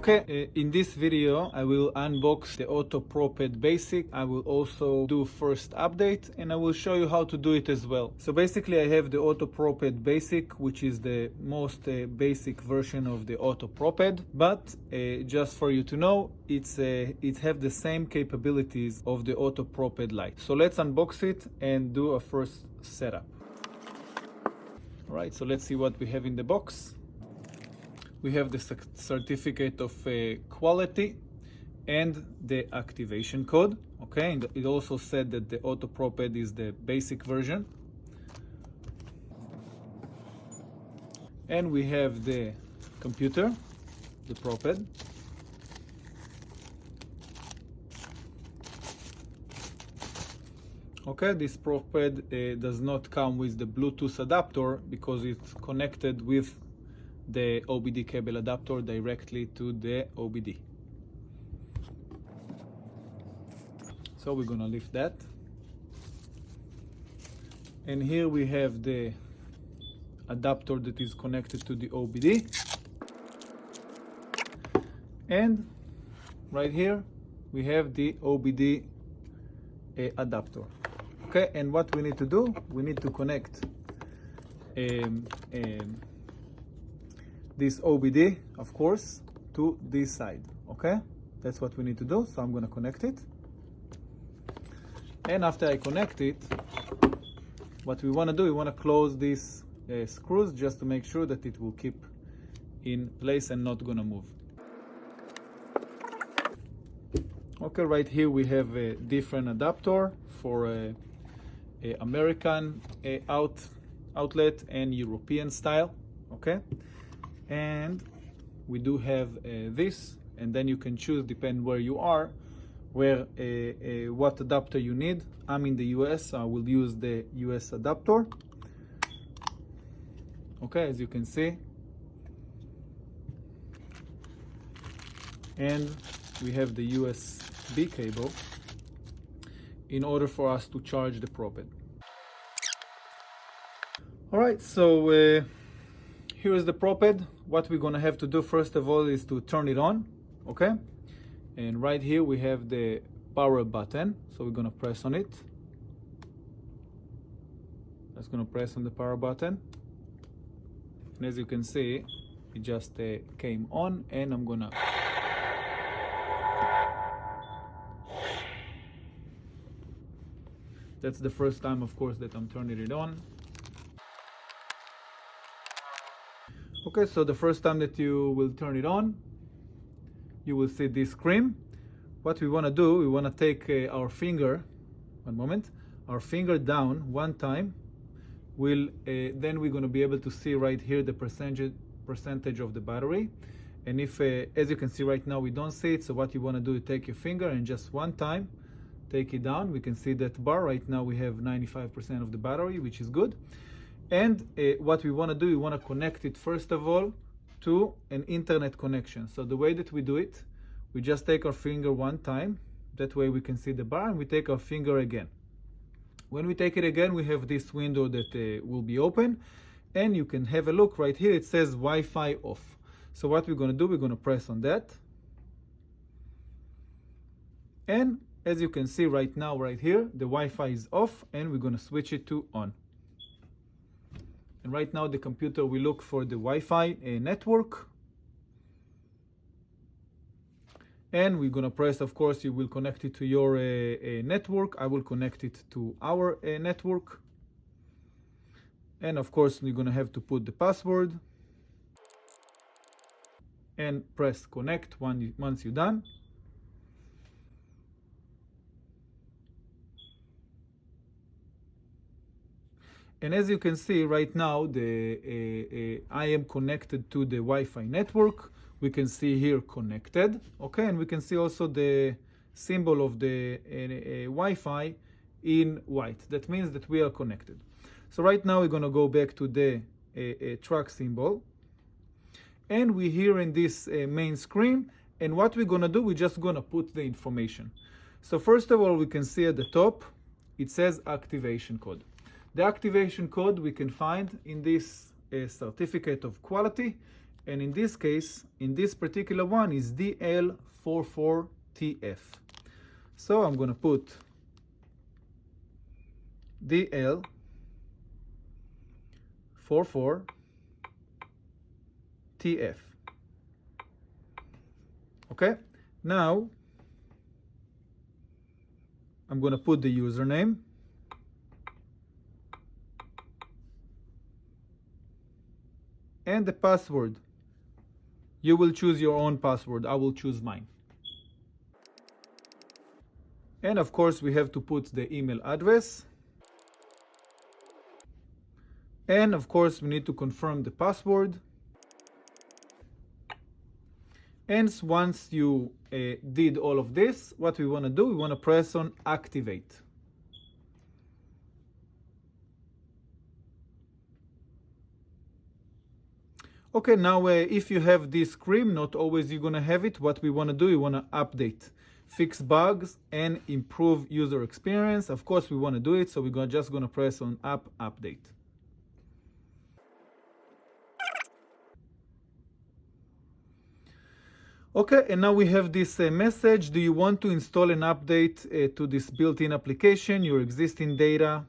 Okay, in this video I will unbox the ProPad Basic. I will also do first update and I will show you how to do it as well. So basically I have the ProPad Basic, which is the most basic version of the ProPad, but just for you to know, it have the same capabilities of the ProPad Lite. So let's unbox it and do a first setup. All right, so let's see what we have in the box. We have the certificate of quality and the activation code. Okay, and it also said that the ProPad is the basic version. And we have the computer, the ProPad. Okay, this ProPad does not come with the Bluetooth adapter because it's connected with the OBD cable adapter directly to the OBD. So we're gonna lift that. And here we have the adapter that is connected to the OBD. And right here we have the OBD adapter. Okay, and what we need to do, we need to connect this OBD, of course, to this side. Okay, that's what we need to do. So I'm going to connect it, and after I connect it, what we want to do, we want to close these screws just to make sure that it will keep in place and not going to move. Okay, right here we have a different adapter for a American outlet and European style. Okay, and we do have this, and then you can choose, depend where you are, what adapter you need. I'm in the US, so I will use the US adapter. Okay, as you can see, and we have the USB cable in order for us to charge the ProPad. All right, so here is the ProPad. What we're gonna have to do first of all is to turn it on, okay? And right here we have the power button, so we're gonna press on it. Just gonna press on the power button, and as you can see, it just came on, and I'm gonna that's the first time, of course, that I'm turning it on. Okay, so the first time that you will turn it on, you will see this screen. What we want to do, we want to take our finger, our finger down one time. Then we're going to be able to see right here the percentage of the battery. And if, as you can see right now, we don't see it, so what you want to do is take your finger and just one time take it down. We can see that bar. Right now we have 95% of the battery, which is good. And what we want to do, we want to connect it first of all to an internet connection. So the way that we do it, we just take our finger one time. That way we can see the bar, and we take our finger again. When we take it again, we have this window that will be open, and you can have a look right here. It says Wi-Fi off. So what we're going to do, we're going to press on that. And as you can see right now, right here, the Wi-Fi is off, and we're going to switch it to on. And right now the computer will look for the Wi-Fi network. And we're going to press, of course, you will connect it to your network. I will connect it to our network. And of course, you're going to have to put the password. And press connect once you're done. And as you can see right now, I am connected to the Wi-Fi network. We can see here connected, okay, and we can see also the symbol of the Wi-Fi in white. That means that we are connected. So right now we're going to go back to the track symbol, and we're here in this main screen. And what we're going to do, we're just going to put the information. So first of all, we can see at the top, it says activation code. The activation code we can find in this certificate of quality, And in this case, in this particular one, is DL44TF. So I'm going to put DL44TF. Okay, now I'm going to put the username. And the password. You will choose your own password. I will choose mine. And of course, we have to put the email address. And of course, we need to confirm the password. And once you did all of this, what we want to do, we want to press on activate. Okay, now if you have this screen, not always you're going to have it. What we want to do, we want to update, fix bugs, and improve user experience. Of course, we want to do it, so we're just going to press on app update. Okay, and now we have this message. Do you want to install an update to this built-in application? Your existing data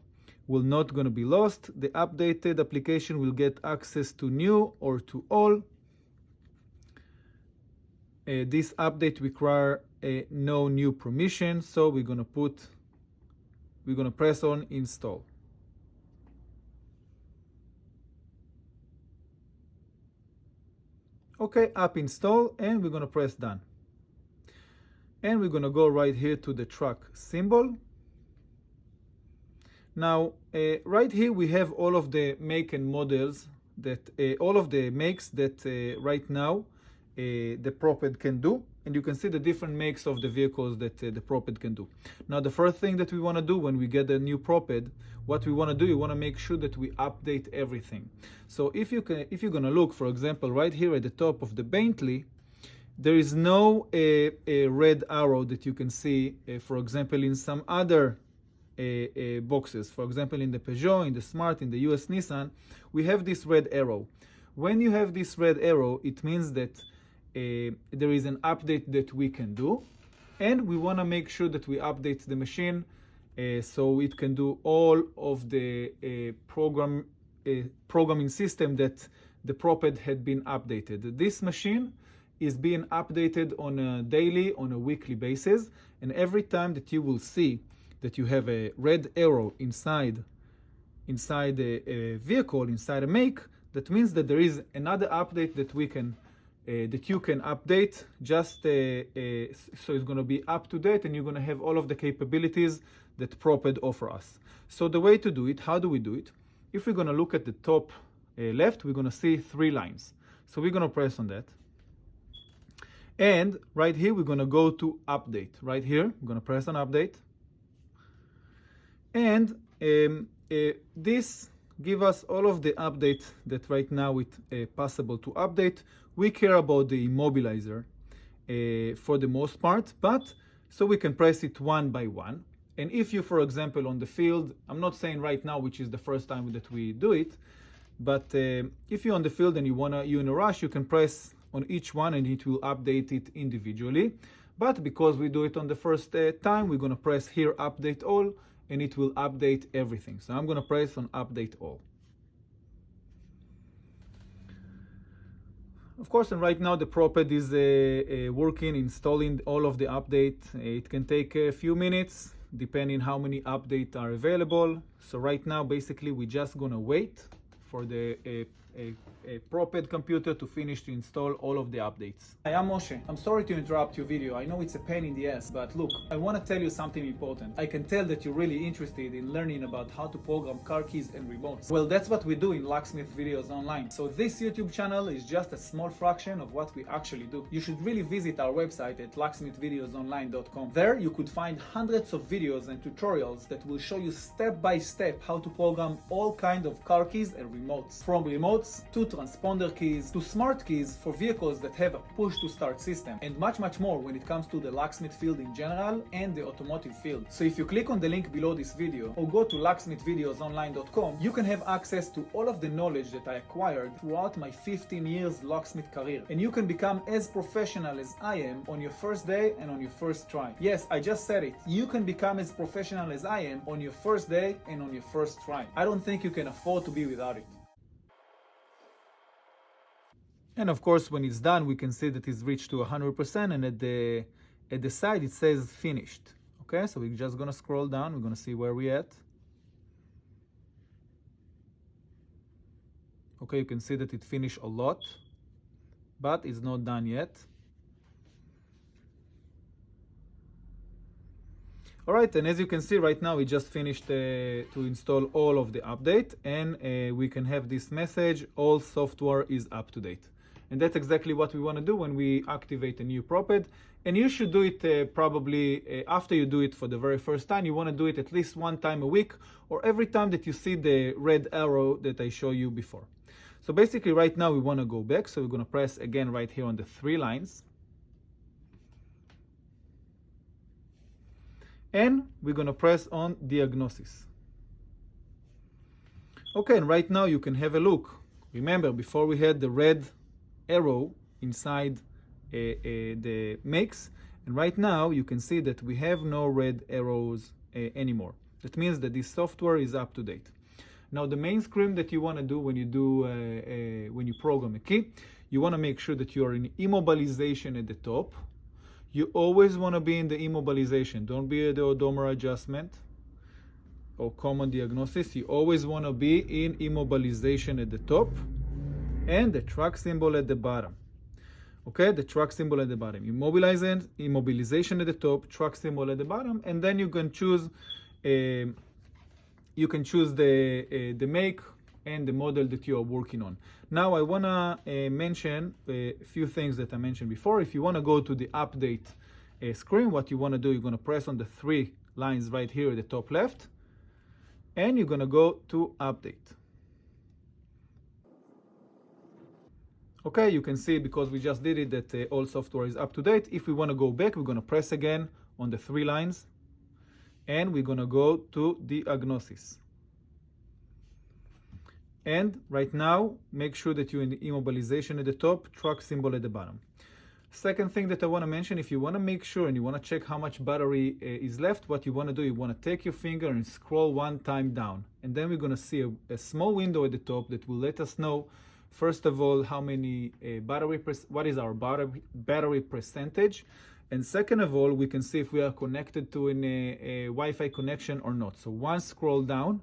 will not going to be lost. The updated application will get access to new or to all. This update require no new permission, so we're going to press on install. Okay, app install, and we're going to press done. And we're going to go right here to the truck symbol. Now, right here we have all of the make and models that all of the makes that right now the ProPad can do, and you can see the different makes of the vehicles that the ProPad can do. Now, the first thing that we want to do when we get a new ProPad, what we want to do, we want to make sure that we update everything. So if you're going to look, for example, right here at the top of the Bentley, there is no a red arrow that you can see, for example, in some other boxes. For example, in the Peugeot, in the Smart, in the US Nissan, we have this red arrow. When you have this red arrow, it means that there is an update that we can do, and we want to make sure that we update the machine so it can do all of the programming system that the ProPad had been updated. This machine is being updated on a daily, on a weekly basis, and every time that you will see that you have a red arrow inside a vehicle, inside a make, that means that there is another update that we can that you can update, just so it's going to be up to date, and you're going to have all of the capabilities that ProPad offer us. So the way to do it, how do we do it? If we're going to look at the top left, we're going to see 3 lines. So we're going to press on that. And right here, we're going to go to update. Right here, we're going to press on update. And this give us all of the updates that right now it's possible to update. We care about the immobilizer for the most part, but so we can press it one by one. And if you, for example, on the field, I'm not saying right now, which is the first time that we do it, but if you're on the field and you're in a rush, you can press on each one and it will update it individually. But because we do it on the first time, we're going to press here update all, and it will update everything. So I'm going to press on update all. Of course, and right now the ProPad is working, installing all of the updates. It can take a few minutes, depending how many updates are available. So right now, basically, we're just going to wait for the ProPad computer to finish to install all of the updates. Hi, I'm Moshe. I'm sorry to interrupt your video. I know it's a pain in the ass, but look, I want to tell you something important. I can tell that you're really interested in learning about how to program car keys and remotes. Well, that's what we do in LOCKSMITH Videos Online. So this YouTube channel is just a small fraction of what we actually do. You should really visit our website at LOCKSMITHvideosonline.com. There you could find hundreds of videos and tutorials that will show you step by step how to program all kinds of car keys and remotes. remotes. From remotes to transponder keys to smart keys for vehicles that have a push-to-start system, and much more when it comes to the locksmith field in general and the automotive field. So if you click on the link below this video or go to locksmithvideosonline.com, you can have access to all of the knowledge that I acquired throughout my 15 years locksmith career, and you can become as professional as I am on your first day and on your first try. Yes, I just said it. You can become as professional as I am on your first day and on your first try. I don't think you can afford to be without it. And of course, when it's done, we can see that it's reached to 100%, and at the side it says finished. Okay, so we're just gonna scroll down. We're gonna see where we're at. Okay, you can see that it finished a lot, but it's not done yet. All right, and as you can see right now, we just finished to install all of the update, and we can have this message, all software is up to date. And that's exactly what we want to do when we activate a new ProPad. And you should do it probably after you do it for the very first time. You want to do it at least one time a week, or every time that you see the red arrow that I showed you before. So basically right now we want to go back. So we're going to press again right here on the 3 lines. And we're going to press on diagnosis. Okay, and right now you can have a look. Remember, before we had the red arrow inside the makes, and right now you can see that we have no red arrows anymore. That means that this software is up to date. Now the main screen that you want to do when you program a key, you want to make sure that you are in immobilization at the top. You always want to be in the immobilization. Don't be at the odometer adjustment or common diagnosis. You always want to be in immobilization at the top, and the track symbol at the bottom. Okay, the track symbol at the bottom. Immobilization at the top, track symbol at the bottom, and then you can choose the make and the model that you are working on. Now I want to mention a few things that I mentioned before. If you want to go to the update screen, what you want to do, you're going to press on the 3 lines right here at the top left, and you're going to go to update. Okay, you can see because we just did it that all software is up to date. If we want to go back, we're going to press again on the 3 lines, and we're going to go to diagnosis. And right now, make sure that you're in the immobilization at the top, track symbol at the bottom. Second thing that I want to mention, if you want to make sure and you want to check how much battery is left, what you want to do, you want to take your finger and scroll 1 time down. And then we're going to see a small window at the top that will let us know, first of all, how many what is our battery percentage. And second of all, we can see if we are connected to a Wi-Fi connection or not. So once scroll down,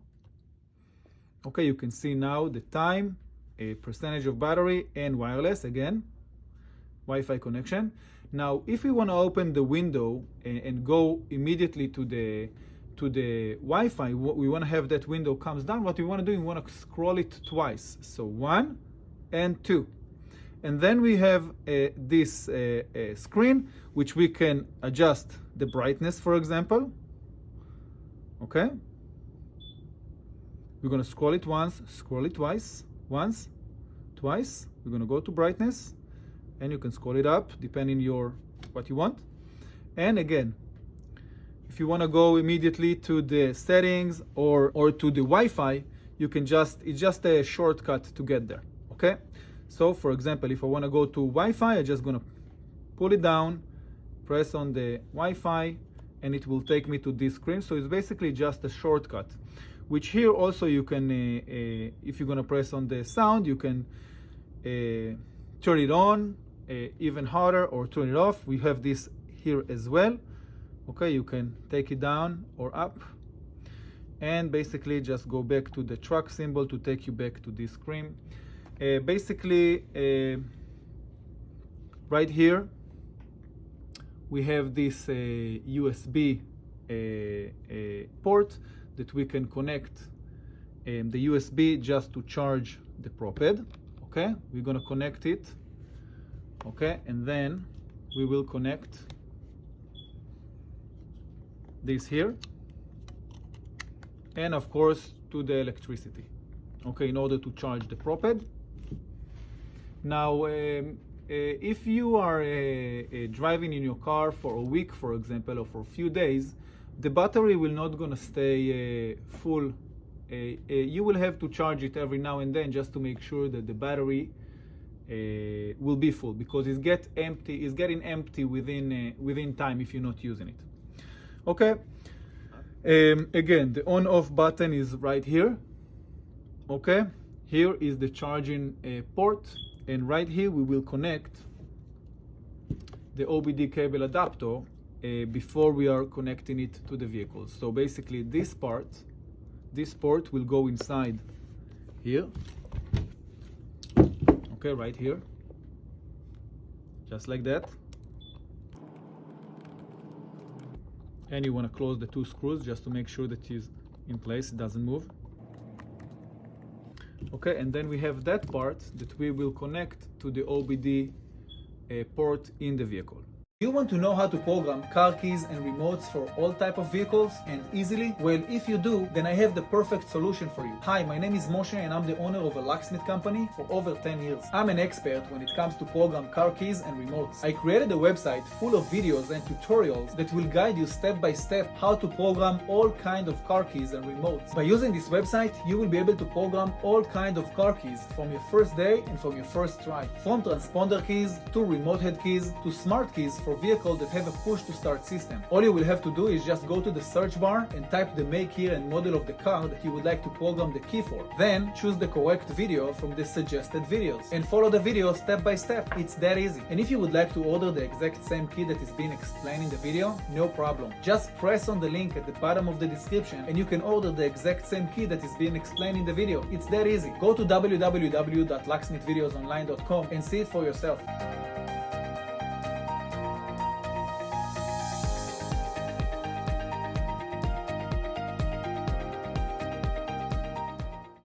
okay, you can see now the time, a percentage of battery, and wireless, again, Wi-Fi connection. Now, if we want to open the window and go immediately to the Wi-Fi, we want to have that window comes down. What we want to do, we want to scroll it twice. So 1 and 2. And then we have this screen, which we can adjust the brightness, for example. Okay. We're going to scroll it once, scroll it twice, once, twice. We're going to go to brightness, and you can scroll it up depending what you want. And again, if you want to go immediately to the settings or to the Wi-Fi, you can it's just a shortcut to get there. Okay. So for example, if I want to go to Wi-Fi, I'm just going to pull it down, press on the Wi-Fi, and it will take me to this screen. So it's basically just a shortcut, which here also you can, if you're going to press on the sound, you can turn it on even harder or turn it off. We have this here as well. Okay, you can take it down or up, and basically just go back to the track symbol to take you back to this screen. Basically, right here, we have this USB port that we can connect the USB just to charge the ProPad. Okay, we're going to connect it. Okay, and then we will connect this here, and of course to the electricity. okay, in order to charge the ProPad. Now, if you are driving in your car for a week, for example, or for a few days, the battery will not gonna stay full. You will have to charge it every now and then just to make sure that the battery will be full, because it's getting empty within time if you're not using it. Okay. Again, the on-off button is right here. Okay. Here is the charging port, and right here we will connect the OBD cable adapter before we are connecting it to the vehicle. So basically this port will go inside here. Okay, right here, just like that. And you want to close the two screws just to make sure that it is in place, it doesn't move. Okay, and then we have that part that we will connect to the OBD port in the vehicle. You want to know how to program car keys and remotes for all type of vehicles and easily? Well, if you do, then I have the perfect solution for you. Hi, my name is Moshe and I'm the owner of a locksmith company for over 10 years. I'm an expert when it comes to program car keys and remotes. I created a website full of videos and tutorials that will guide you step by step how to program all kinds of car keys and remotes. By using this website, you will be able to program all kinds of car keys from your first day and from your first try. From transponder keys to remote head keys to smart keys for vehicles that have a push to start system. All you will have to do is just go to the search bar and type the make, year and model of the car that you would like to program the key for. Then choose the correct video from the suggested videos and follow the video step by step. It's that easy. And if you would like to order the exact same key that is being explained in the video, no problem. Just press on the link at the bottom of the description and you can order the exact same key that is being explained in the video. It's that easy. Go to www.locksmithvideosonline.com and see it for yourself.